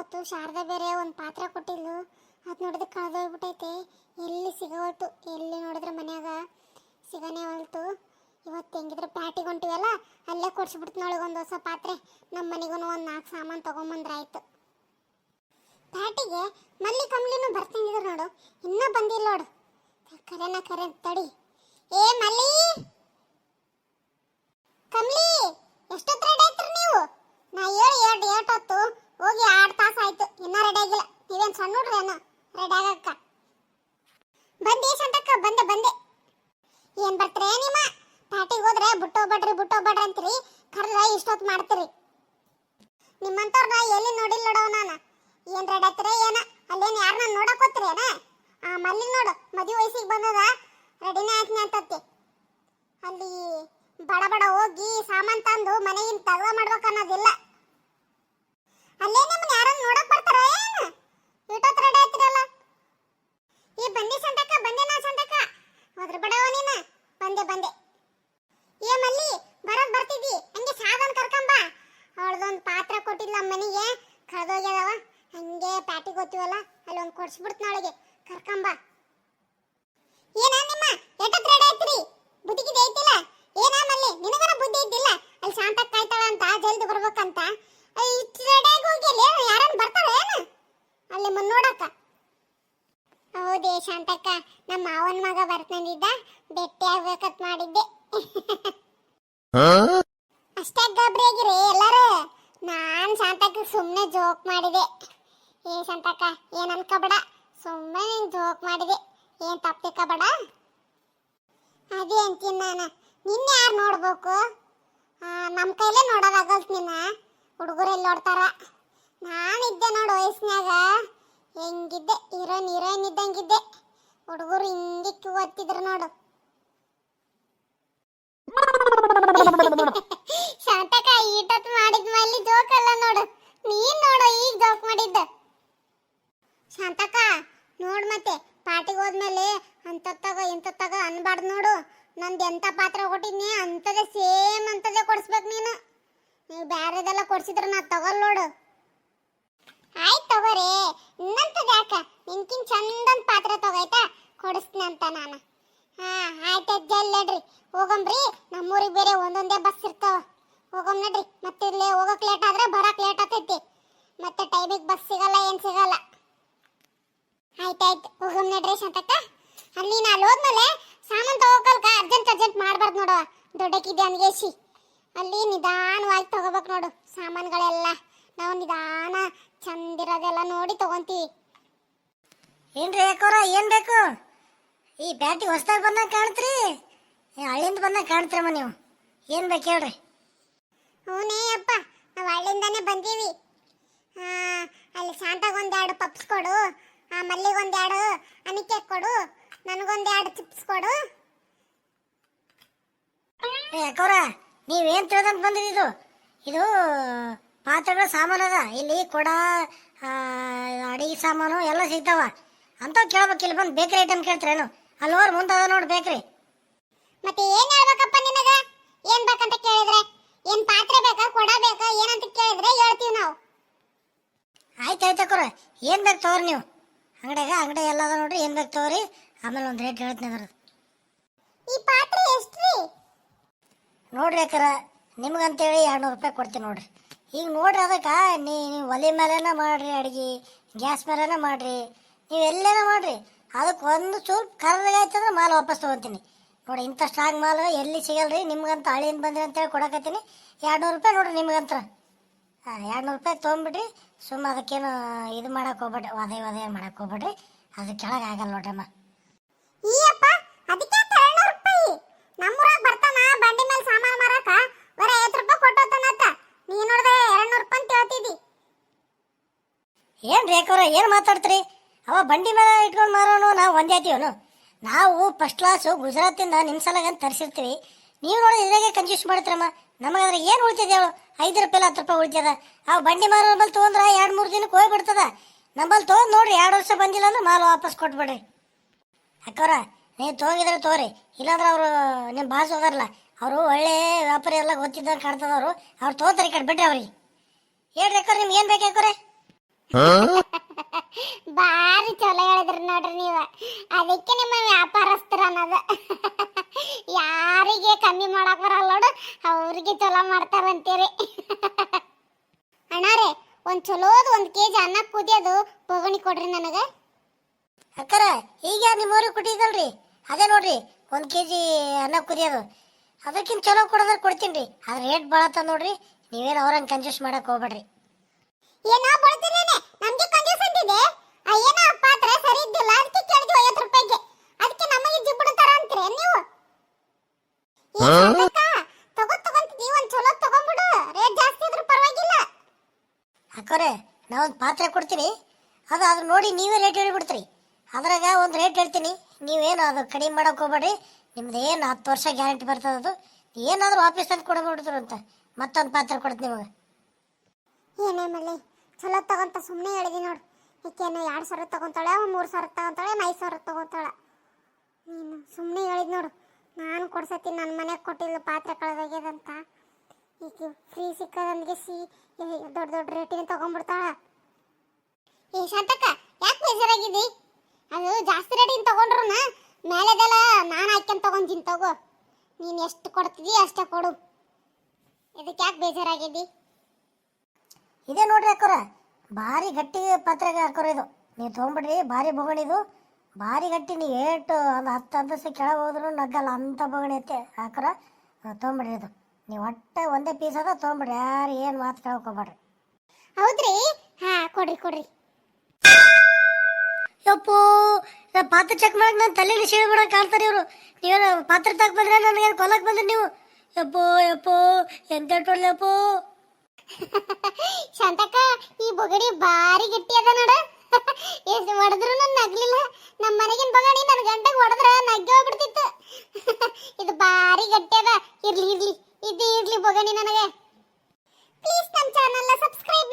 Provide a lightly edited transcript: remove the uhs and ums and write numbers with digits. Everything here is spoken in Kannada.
ಅವತ್ತು ಶಾರದಾ ಬೇರೆ ಒಂದು ಪಾತ್ರ ಕೊಟ್ಟಿದ್ಲು, ಅದು ನೋಡಿದ್ರೆ ಕಳೆದೋಗ್ಬಿಟ್ಟೈತೆ. ಎಲ್ಲಿ ಸಿಗೋವಲ್ತು, ಎಲ್ಲಿ ನೋಡಿದ್ರೆ ಮನ್ಯಾಗ ಸಿಗನೇ ಹೊಲ್ತು. ಇವತ್ತು ಹೆಂಗಿದ್ರೆ ಪ್ಯಾಟಿಗೆ ಹೊಂಟಿವಲ್ಲ, ಅಲ್ಲೇ ಕೊಡ್ಸ್ಬಿಡ್ತು ನೋಳಿಗೆ ಒಂದು ಹೊಸ ಪಾತ್ರೆ. ನಮ್ಮ ಮನೆಗೂ ಒಂದು 4 ಸಾಮಾನು ತೊಗೊಂಬಂದ್ರಾಯ್ತು. ಪ್ಯಾಟಿಗೆ ಮಲ್ಲಿ ಕಮ್ಲಿನೂ ಬರ್ತಿದ್ರು ನೋಡು, ಇನ್ನೂ ಬಂದಿಲ್ಲ ನೋಡು. ಕರೆ ತಡಿ. ಏ ಮಲ್ಲಿ ಕಮ್ಲಿ, ಎಷ್ಟೊತ್ತು ರೆಡಿ ಆಯ್ತು ನೀವು? ನಾ ಹೇಳಿ ಏಟೊತ್ತು ಹೋಗಿ 2 ತಾಸು ಆಯ್ತು, ಇನ್ನೂ ರೆಡಿ ಆಗಿಲ್ಲ. ನೀವೇನು ಸಣ್ಣ ಹುಡ್ರೇನು ರೆಡಿ ಆಗಕ್ಕ? ಬಂದಿ ಸಂತಕ್ಕ? ಬಂದೆ. ಏನ್ ಬರ್ತೀರಿ ನಿಮ್ಮ ಪ್ಯಾಟಿಗೆ ಹೋದ್ರೆ ಬಿಟ್ಟೋಗ್ಬೇಡ್ರಿ ಅಂತೀರಿ, ಕರ್ರ ಇಷ್ಟೊತ್ತು ಮಾಡ್ತೀರಿ. ನಿಮ್ಮಂತವ್ರನ್ನ ಎಲ್ಲಿ ನೋಡಿಲ್ಲ ನೋಡವ ನಾನು. ಏನ್ ರೆಡಿ ಆಗ್ತೀರ ಏನ? ಅಲ್ಲೇನು ಯಾರನ್ನ ನೋಡಕ್ ಹೋಗ್ತೀರಿ ಏನ? ಆ ಮಲ್ಲಿ ನೋಡು, ಮದುವೆ ವಯಸ್ಸಿಗೆ ಬಂದದ, ರೆಡಿನೇ ಆಯ್ತು ಅಂತತ್ತಿ. ಅಲ್ಲಿ ಬಡ ಹೋಗಿ ಸಾಮಾನು ತಂದು ಮನೆಗಿಂದ ತಗದ ಮಾಡ್ಬೇಕು ಅನ್ನೋದಿಲ್ಲ. ಅಲ್ಲೇ ನಿಮ್ಮನ್ನ ಯಾರನ್ನ ನೋಡಕ್ ಬರ್ತಾರ ಏನು? ಇಷ್ಟೊತ್ತು ರೆಡಿ ಆಯ್ತಿರಲ್ಲ. ಈ ಬಂದೆ ನಾ ಸಂತಕ ಹೋದ್ರ ಬಿಡವ ನೀನು. ಬಂದೆ. ಏ ಮಲ್ಲಿ, ಬರ್ತಿದ್ದಿ, ಹಂಗೆ ಸಾಧನ ಕರ್ಕೊಂಬ. ಅವಳದೊಂದು ಪಾತ್ರ ಕೊಟ್ಟಿಲ್ಲ ನಮ್ಮ ಮನೆಗೆ, ಕಳೆದೋಗ್ಯದವ. ಹಂಗೆ ಪ್ಯಾಟಿಗೆ ಹೋಗ್ತೀವಲ್ಲ, ಅಲ್ಲಿ ಒಂದು ಕೊಡ್ಸ್ಬಿಡ್ತು ನಾಳೆಗೆ, ಕರ್ಕೊಂಬ. ಏನ ನಿಮ್ಮ ಎಷ್ಟೊತ್ತು ರೆಡಿ ಆಯ್ತಿರಿ? ಬುದ್ಧಿಗಿದೆ ಐತಿಲ್ಲ ಏನ ಮಲ್ಲಿ? ನಿನಗನ ಬುದ್ಧಿ ಇದ್ದಿಲ್ಲ? ಅಲ್ಲಿ ಶಾಂತಕ್ಕ ಕಾಯ್ತಾಳ ಅಂತ, ಜಲ್ದಿ ಬರ್ಬೇಕಂತ ಇಷ್ಟು ರೆಡಿಯಾಗಿ ಹೋಗಿಲ್ಲ. ಯಾರನ್ನ ಬರ್ತಾರ ಏನು ಅಲ್ಲಿ ಮುನ್ ನೋಡಕ್ಕ? ಹೌದೇ ಶಾಂತಕ್ಕ, ನಮ್ಮ ಮಾವನ ಮಗ ಬರ್ತಂದಿದ್ದ, ಭೇಟಿ ಆಗ್ಬೇಕಂತ ಮಾಡಿದ್ದೆ. ಅಷ್ಟೇ ಗಾಬರಿ ಆಗಿರಿ ಎಲ್ಲಾರು. ನಾನ್ ಶಾಂತಕ್ಕ ಸುಮ್ಮನೆ ಜೋಕ್ ಮಾಡಿದೆ. ಏ ಶಾಂತಕ್ಕ, ಏನ್ ಅನ್ಕೋಬೇಡ, ಸುಮ್ಮನೆ ನೀನ್ ಜೋಕ್ ಮಾಡಿದೆ, ಏನ್ ತಪ್ಪಿಕಬೇಡ. ಅದೇ ಅಂತೀನಿ ನಾನು. ನಿನ್ನೆ ಯಾರು ನೋಡ್ಬೇಕು? ನಮ್ಮ ಕೈಲೇ ನೋಡೋದಾಗಲ್ತು ನಿನ್ನ. ಹುಡುಗರೆಲ್ಲಿ ನೋಡ್ತಾರ? ನಾನಿದ್ದೆ ನೋಡು ವಯಸ್ಸಿನಾಗ, ಹೆಂಗಿದ್ದೆ, ಹೀರೋಯಿನ್ ಇದ್ದಂಗಿದ್ದೆ. ಹುಡುಗರು ಹಿಂದಿಕ್ಕಿ ಓದ್ತಿದ್ರು ನೋಡು. ಶಾಂತಕ, ಈಟೊತ್ತು ಮಾಡಿದ ಮೇಲೆ ಜೋಕ್ ಅಲ್ಲ ನೋಡು, ನೀನ್ ನೋಡು ಈಗ ಜೋಕ್ ಮಾಡಿದ್ದ. ಶಾಂತಕ ನೋಡ್, ಮತ್ತೆ ಪಾರ್ಟಿಗೆ ಹೋದ್ಮೇಲೆ ಇಂಥತ್ತಾಗ ಅನ್ಬಾರ್ದು ನೋಡು. ನಂದು ಎಂತ ಪಾತ್ರ ಕೊಟ್ಟಿದ್ನಿ ಅಂತದೇ ಸೇಮ್ ಅಂತದೇ ಕೊಡಿಸ್ಬೇಕು ನೀನು. ನೀವು ಬ್ಯಾರೆದೆಲ್ಲ ಕೊಡ್ಸಿದ್ರೆ ನಾ ತಗೊಲ್ ನೋಡು. ಆಯ್ತು ತಗೋರಿ, ಇನ್ನಂತದ ಯಾಕ? ನಿನ್ಕಿನ್ ಚಂದನ್ ಪಾತ್ರ ತಗೋಯ್ತಾ, ಕೊಡಿಸ್ತೀನಿ ಅಂತ ನಾನು. ಆಯ್ತು ಜಲ್ಲೆಡ್ರಿ, ಹೋಗಂಬ್ರಿ. ನಮ್ಮೂರಿಗೆ ಬೇರೆ ಒಂದೊಂದೇ ಬಸ್ ಇರ್ತಾವ. ಹೋಗಮ್ ನಡ್ರಿ. ಮತ್ತೆ ಇಲ್ಲೇ ಹೋಗಕ್ ಲೇಟ್ ಆದ್ರೆ ಬರಕ್ ಲೇಟ್ ಆಗ್ತೈತಿ, ಮತ್ತೆ ಟೈಮಿಗೆ ಬಸ್ ಸಿಗಲ್ಲ, ಏನ್ ಸಿಗಲ್ಲ. ಆಯ್ತಾಯ್ತು, ಹೋಗಮ್ ನಡ್ರಿ ಶಾಂತಕ್ಕ. ಅಲ್ಲಿ ನಾ ಹೋದ್ಮೇಲೆ ಸಾಮಾನು ತಗೋಕಲ್ಕ ಅರ್ಜೆಂಟ್ ಮಾಡ್ಬಾರ್ದು ನೋಡುವ. ದೊಡ್ಡಕ್ಕಿದ್ದೆ ಅನ್ಗೇಸಿ ಅಲ್ಲಿ ನಿಧಾನವಾಗಿ ತಗೋಬೇಕು ನೋಡು ಸಾಮಾನುಗಳೆಲ್ಲ. ನಾವು ನಿಧಾನ ಚಂದಿರೋದೆಲ್ಲ ನೋಡಿ ತಗೊಂತೀವಿ. ಏನ್ರಿ ಯಾಕೋರ, ಏನ್ ಬೇಕು? ಈ ಬ್ಯಾಟಿ ಹೊಸದಾಗಿ ಬಂದಾಗ ಕಾಣ್ತ್ರಿ, ಹಳ್ಳಿಂದ ಬಂದಾಗ ಕಾಣ್ತೀರಮ್ಮ ನೀವು. ಏನ್ ಬೇಕು ಹೇಳ್ರಿ? ಹೂನೇ ಅಪ್ಪ, ನಾವು ಹಳ್ಳಿಂದಾನೆ ಬಂದೀವಿ. ಅಲ್ಲಿ ಶಾಂತಾಗೊಂದೆರಡು ಪಪ್ಸ್ ಕೊಡು, ಮಲ್ಲಿಗೊಂದೆರಡು ಅನಿಕೆ ಕೊಡು, ನನಗೊಂದೆರಡು ಚಿಪ್ಸ್ ಕೊಡು. ಯಾಕೋರ, ನೀವೇನ್ ತಿಳ್ದಂತ ಬಂದಿದ್ದು? ಇದು ಪಾತ್ರೆಗಳ ಸಾಮಾನು ಅದ. ಇಲ್ಲಿ ಕೊಡ, ಅಡಿಗೆ ಸಾಮಾನು ಎಲ್ಲ ಸಿಗ್ತಾವ ಅಂತ ಕೇಳ್ಬೇಕು. ಇಲ್ಲಿ ಬಂದು ಬೇಕರಿ ಐಟಮ್ ಕೇಳ್ತೀರೇನು? ಅಲ್ಲೋರ್ ಮುಂದೆ ಅದ ನೋಡಿ ಬೇಕ್ರಿ. ಮತ್ತೆ ಏನ್ ಹೇಳ್ಬೇಕಪ್ಪ ನಿನಗ? ಏನ್ ಬೇಕಂತ ಕೇಳಿದ್ರೆ, ಏನ್ ಪಾತ್ರೆ ಬೇಕಾ, ಕೊಡ ಬೇಕಾ, ಏನಂತ ಕೇಳಿದ್ರೆ ಹೇಳ್ತೀವಿ ನಾವು. ಆಯ್ತು ಅಕ್ಕೋರ, ಏನ್ ಬೇಕು ತಗೋರಿ ನೀವು. ಅಂಗಡಿ ಎಲ್ಲ ಅದ ನೋಡ್ರಿ, ಏನ್ ಬೇಕು ತಗೋರಿ. ಆಮೇಲೆ ಒಂದು ರೇಟ್ ಹೇಳ್ತೀನಿ ಅದ್ರದ್ದು. ಈ ಪಾತ್ರೆ ಎಷ್ಟ್ರಿ? ನೋಡ್ರಿ ಅಕ್ಕಾರ, ನಿಮ್ಗಂತೇಳಿ 200 ರೂಪಾಯಿ ಕೊಡ್ತೀನಿ ನೋಡ್ರಿ. ಈಗ ನೋಡ್ರಿ, ಅದಕ್ಕೆ ನೀವು ಒಲೆ ಮೇಲೆನ ಮಾಡ್ರಿ, ಅಡಿಗೆ ಗ್ಯಾಸ್ ಮೇಲೆನ ಮಾಡ್ರಿ, ನೀವು ಎಲ್ಲೇನ ಮಾಡ್ರಿ, ಅದಕ್ಕೆ ಒಂದು ಸ್ವಲ್ಪ ಕರ್ರಗಾಯ್ತಂದ್ರೆ ಮಾಲ್ ವಾಪಸ್ ತೊಗೊತೀನಿ ನೋಡಿ. ಇಂಥ ಸ್ಟ್ರಾಂಗ್ ಮಾಲ್ ಎಲ್ಲಿ ಸಿಗಲ್ರಿ. ನಿಮ್ಗಂತ ಹಳ್ಳಿಯಿಂದ ಬಂದ್ರಿ ಅಂತೇಳಿ ಕೊಡಕತ್ತೀನಿ. 200 ರೂಪಾಯಿ ನೋಡ್ರಿ ನಿಮ್ಗಂತ. 200 ರೂಪಾಯಿ ತೊಗೊಂಬಿಡ್ರಿ. ಸುಮ್ಮ ಅದಕ್ಕೇನು ಇದು ಮಾಡಕ್ಕೆ ಹೋಗ್ಬೇಡ್ರಿ, ವದೆ ಮಾಡಕ್ಕೆ ಹೋಗ್ಬೇಡ್ರಿ. ಅದು ಕೆಳಗೆ ಆಗಲ್ಲ ನೋಡ್ರಮ್ಮ. ಈಯಪ್ಪ, ಅದಕ್ಕೆ 200 ರೂಪಾಯಿ? ನಮ್ಮೂರಾಗ ಬರ್ತಾನ ಬಂಡಿ ಮೇಲೆ ಸಾಮಾನು ಮಾರಾಕ, ಬರ 50 ರೂಪಾಯಿ ಕೊಟ್ಟೋತನತ್ತ. ನೀ ನೋಡ್ದೆ 200 ರೂಪಾಯಿ ಅಂತ ಹೇಳ್ತಿದ್ದಿ. ಏನ್ರಿ ಯಾಕೋರ, ಏನು ಮಾತಾಡ್ತೀರಿ? ಅವ ಬಂಡಿ ಮೇಲೆ ಇಟ್ಕೊಂಡು ಮಾರೋನು, ನಾವು ಒಂದೇ ಆಯ್ತೀವನು. ನಾವು ಫಸ್ಟ್ ಕ್ಲಾಸು ಗುಜರಾತಿಂದ ನಿಮ್ಮ ಸಲಗಂತ ತರಿಸಿರ್ತೀವಿ. ನೀವು ನೋಡಿ ಇದ್ರಾಗೆ ಕನ್ಫ್ಯೂಸ್ ಮಾಡ್ತೀರಮ್ಮ. ನಮಗಂದ್ರೆ ಏನು ಉಳಿತಿದೆ ಹೇಳು? 5 ರೂಪಾಯಿ 10 ರೂಪಾಯಿ ಉಳಿತದ. ಅವು ಬಂಡಿ ಮಾರೋ ಬಲ್ಲಿ ತೊಗೊಂಡ್ರೆ 2-3 ದಿನಕ್ಕೆ ಹೋಗ್ಬಿಡ್ತದ. ನಮ್ಮಲ್ಲಿ ತೊಗೊಂಡು ನೋಡ್ರಿ, 2 ವರ್ಷ ಬಂದಿಲ್ಲ ಅಂದ್ರೆ ಮಾಲ್ ವಾಪಸ್ ಕೊಟ್ಬಿಡ್ರಿ. ಅಕ್ಕವ್ರ, ನೀವು ತೊಗೊಂಡಿದ್ರೆ ತೋರಿ, ಇಲ್ಲಾಂದ್ರೆ ಅವರು ನಿಮ್ಮ ಬಾಸ್ ಹೋದಾರಲ್ಲ, ಅವರು ಒಳ್ಳೆ ವ್ಯಾಪಾರಿ ಎಲ್ಲ ಗೊತ್ತಿದ್ದಂಗೆ ಕಾಣ್ತದವರು, ಅವ್ರು ತೊಗೋತಾರೆ. ಈ ಕಡೆ ಬಿಡ್ರಿ ಅವ್ರಿಗೆ. ಹೇಳ್ರಿ ಅಕ್ಕವ್ರ, ನಿಮ್ಗೆ ಏನು ಬೇಕು ಅಕ್ಕವ್ರೆ? ಬಾರಿ ಚಲೋ ಹೇಳಿದ್ರಿ ನೋಡ್ರಿ ನೀವ. ಅದಕ್ಕೆ ನಿಮ್ಮ ವ್ಯಾಪಾರಸ್ಥರ ಅನ್ನೋದು. ಯಾರಿಗೆ ಕಮ್ಮಿ ಮಾಡಕ್ ಬರಲ್ಲ ನೋಡು, ಅವ್ರಿಗೆ ಚಲೋ ಮಾಡ್ತಾರಂತೀರಿ. ಅಣ್ಣಾರೇ, ಒಂದ್ ಚಲೋದು 1 ಕೆಜಿ ಅನ್ನ ಕುದಿಯೋದು ಪೋಗಣಿ ಕೊಡ್ರಿ ನನಗೆ. ಅಕ್ಕರ ಈಗ ನಿಮ್ಮವ್ರಿಗೆ ಕೊಟ್ಟಿದ್ದಲ್ರಿ, ಅದೇ ನೋಡ್ರಿ 1 ಕೆಜಿ ಅನ್ನ ಕುದಿಯೋದು. ಅದಕ್ಕಿಂತ ಚಲೋ ಕೊಡೋದ್ರೆ ಕೊಡ್ತೀನಿ ರೀ. ಅದ್ರ ರೇಟ್ ಭಾಳ ಆತ ನೋಡ್ರಿ. ನೀವೇನು ಅವ್ರಂಗೆ ಕನ್ಫ್ಯೂಸ್ ಮಾಡಕ್ ಹೋಗ್ಬೇಡ್ರಿ. ಏನೋ ಬಳ್ತಿರೇನೆ, ನಮ್ಗೆ ಕಂಜೂಸ್ ಅಂತಿದೆ. ಏನೋ ಪಾತ್ರೆ ಸರಿ ಇದ್ದಿಲ್ಲ, ಅದಕ್ಕೆ ಕೇಳಿದ್ವಿ 50 ರೂಪಾಯಿಗೆ. ಅದಕ್ಕೆ ನಮಗೆ ಜಿಬ್ಬುಡ್ತಾರ ಅಂತೀರಿ ನೀವು. ತಗೊಂತಿದ್ದೀವಿ, ಒಂದ್ ಚಲೋ ತಗೊಂಡ್ಬಿಡು. ರೇಟ್ ಜಾಸ್ತಿ ಇದ್ರೂ ಪರವಾಗಿಲ್ಲ. ಅಕ್ಕರೆ ನಾ ಒಂದು ಪಾತ್ರೆ ಕೊಡ್ತೀನಿ, ಅದು ಅದ್ರ ನೋಡಿ ನೀವೇ ರೇಟ್ ಹೇಳಿಬಿಡ್ತೀರಿ. ಅದ್ರಾಗ ಒಂದು ರೇಟ್ ಹೇಳ್ತೀನಿ, ನೀವೇನು ಅದು ಕಡಿಮೆ ಮಾಡಕ್ಕೆ ಹೋಗ್ಬೇಡ್ರಿ. ನಿಮ್ದು ಏನು 10 ವರ್ಷ ಗ್ಯಾರಂಟಿ ಬರ್ತದೆ. ಅದು ಏನಾದರೂ ವಾಪಸ್ ತಂದು ಕೊಡ್ಬಿಡ್ತೀರ ಅಂತ ಮತ್ತೊಂದು ಪಾತ್ರೆ ಕೊಡ್ತೀನಿ ನಿಮಗೆ. ಏನೇ ಮಲ್ಲಿ, ಚಲೋ ತಗೊಂತ ಸುಮ್ಮನೆ ಹೇಳಿದಿ ನೋಡು. ಈಕೇನು 2,000 ತಗೊಂತಾಳೆ, 3,000 ತಗೊಂತಾಳೆ, 5,000 ತಗೊಂತಾಳೆ. ನೀನು ಸುಮ್ಮನೆ ಹೇಳಿದ್ ನೋಡು. ನಾನು ಕೊಡ್ಸತ್ತೀನಿ, ನನ್ನ ಮನೆಗೆ ಕೊಟ್ಟಿಲ್ಲ ಪಾತ್ರೆ ಕಳೆದೋಗ್ಯದಂತ. ಈಗ ಫ್ರೀ ಸಿಕ್ಕದಂಗೆ ದೊಡ್ಡ ದೊಡ್ಡ ರೇಟಿನ ತಗೊಂಡ್ಬಿಡ್ತಾಳ. ಈ ಶಾಂತಕ್ಕ, ಯಾಕೆ ಬೇಜಾರಾಗಿದ್ದಿ? ಅದು ಜಾಸ್ತಿ ರೇಟಿನ ತಗೊಂಡ್ರು ಮೇಲೆದೆಲ್ಲ ನಾನು ಹಾಕ್ಯಂತ ತಗೊಂತೀನಿ. ತಗೋ, ನೀನು ಎಷ್ಟು ಕೊಡ್ತಿದ್ದಿ ಅಷ್ಟೇ ಕೊಡು. ಇದಕ್ಕೆ ಯಾಕೆ ಬೇಜಾರಾಗಿದ್ದಿ? ಇದೇ ನೋಡ್ರಿ ಅಕ್ಕರ, ಭಾರಿ ಗಟ್ಟಿ ಪಾತ್ರೆಗೆ ಹಾಕೋರು ಇದು. ನೀವು ತೊಗೊಂಬಿಡ್ರಿ, ಭಾರಿ ಬೊಗಣಿದು, ಭಾರಿ ಗಟ್ಟಿ. ನೀವು ಏಟು ಒಂದು 10 ಅಂತಸ್ತು ಕೆಳಗೆ ಹೋದ್ರೂ ನಗ್ಗಲ್ಲ ಅಂತ ಬೊಗಣಿ ಐತೆ ಹಾಕೋರ. ತೊಗೊಂಬಿಡ್ರಿ ಇದು. ನೀವು ಒಟ್ಟೆ ಒಂದೇ ಪೀಸ್ ಅದ ತೊಗೊಂಬಿಡ್ರಿ, ಯಾರು ಏನು ಮಾತು ಕೇಳ್ಕೊಬೇಡ್ರಿ. ಹೌದ್ರಿ? ಹಾ, ಕೊಡ್ರಿ. ಯಪ್ಪೋ, ನಾ ಪಾತ್ರೆ ಚೆಕ್ ಮಾಡಕ್ಕೆ ನಾನು ತಲೆಯಲ್ಲಿ ಸೀಳ್ಬಿಡ ಕಾಣ್ತಾರೆ ಇವರು. ನೀವೇನು ಪಾತ್ರೆ ತಗ ಬಂದ್ರೆ ನನಗೇನು ಕೊಲ್ಲಕ್ಕೆ ಬಂದ್ರಿ ನೀವು? ಯಪ್ಪೋ ಎಂತ ಟೊಳ್ಳೆಪ್ಪೋ. ಶಾಂತಕ್ಕ, ಈ ಬೊಗಡಿ ಭಾರಿ ಗಟ್ಟಿ ಅದ ನೋಡ. ಎಷ್ಟು ಹೊಡೆದ್ರು ನಗ್ಲಿಲ್ಲ. ನಮ್ಮ ಮನೆಗಿನ ಬೊಗಡಿ ನನ್ನ ಗಂಟೆಗೆ ಹೊಡೆದ್ರ ನಗ್ಗೆ ಹೋಗ್ಬಿಡ್ತಿತ್ತು. ಇದು ಭಾರಿ ಗಟ್ಟಿ ಅದ. ಇರ್ಲಿ ಇರ್ಲಿ ಬೊಗಡಿ ನನಗೆ. ಪ್ಲೀಸ್ ನಮ್ಮ ಚಾನಲ್ನ ಸಬ್ಸ್ಕ್ರೈಬ್